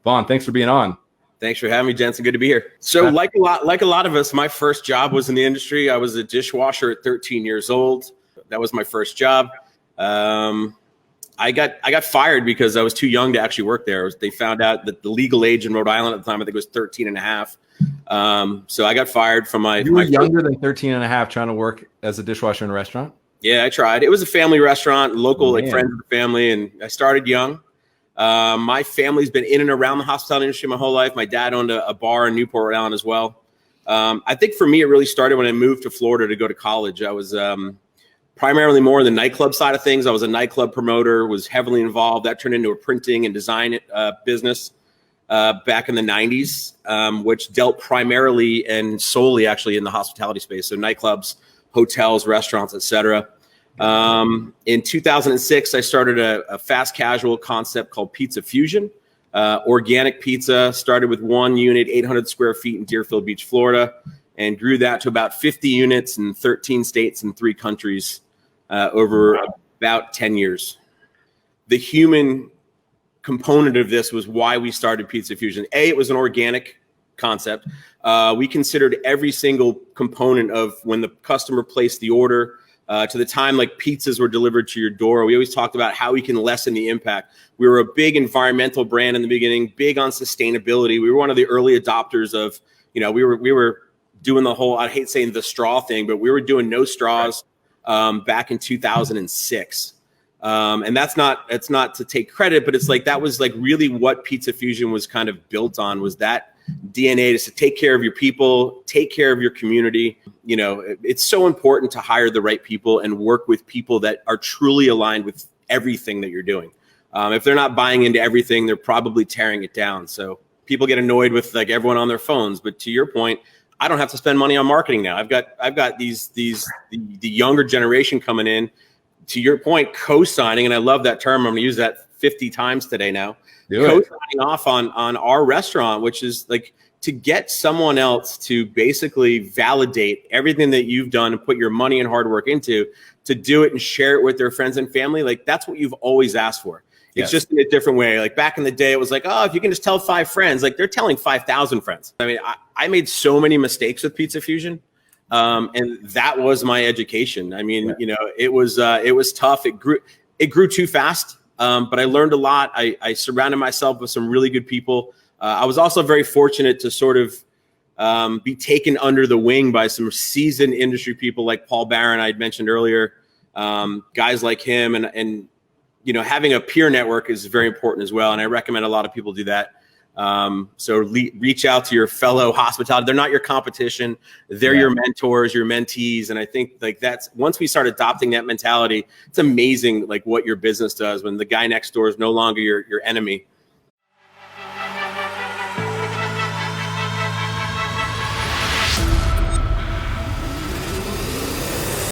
Vaughan, thanks for being on. Thanks for having me, Jensen. Good to be here. So like a lot of us, my first job was in the industry. I was a dishwasher at 13 years old. That was my first job. I got fired because I was too young to actually work there. They found out that the legal age in Rhode Island at the time, I think it was 13 and a half. So I got fired from my... You were younger than 13 and a half trying to work as a dishwasher in a restaurant? Yeah, I tried. It was a family restaurant, local, like friends of the family, and I started young. My family's been in and around the hospitality industry my whole life. My dad owned a bar in Newport, Rhode Island as well. I think for me, it really started when I moved to Florida to go to college. I was primarily more in the nightclub side of things. I was a nightclub promoter, was heavily involved. That turned into a printing and design business back in the 90s, which dealt primarily and solely actually in the hospitality space. So nightclubs, hotels, restaurants, et cetera. In 2006, I started a fast casual concept called Pizza Fusion. Organic pizza, started with one unit, 800 square feet in Deerfield Beach, Florida, and grew that to about 50 units in 13 states and 3 countries over about 10 years. The human component of this was why we started Pizza Fusion. It was an organic concept. We considered every single component of when the customer placed the order to the time like pizzas were delivered to your door. We always talked about how we can lessen the impact. We were a big environmental brand in the beginning, big on sustainability. We were one of the early adopters of, we were doing the whole, I hate saying the straw thing, but we were doing no straws back in 2006. And it's not to take credit, but it's like, that was like really what Pizza Fusion was kind of built on, was that DNA to take care of your people, take care of your community. It's so important to hire the right people and work with people that are truly aligned with everything that you're doing. If they're not buying into everything, they're probably tearing it down. So people get annoyed with like everyone on their phones. But to your point, I don't have to spend money on marketing now. I've got the younger generation coming in. To your point, co-signing, and I love that term. I'm going to use that 50 times today now. Co-signing off on our restaurant, which is like to get someone else to basically validate everything that you've done and put your money and hard work into, to do it and share it with their friends and family. Like that's what you've always asked for. It's just in a different way. Like back in the day, it was like, oh, if you can just tell 5 friends, like they're telling 5,000 friends. I mean, I made so many mistakes with Pizza Fusion. And that was my education. I mean, it was tough. It grew too fast. But I learned a lot. I surrounded myself with some really good people. I was also very fortunate to sort of be taken under the wing by some seasoned industry people like Paul Barron, I had mentioned earlier, guys like him. And having a peer network is very important as well. And I recommend a lot of people do that. So reach out to your fellow hospitality. They're not your competition. They're your mentors, your mentees. And I think like that's, once we start adopting that mentality, it's amazing like what your business does when the guy next door is no longer your enemy.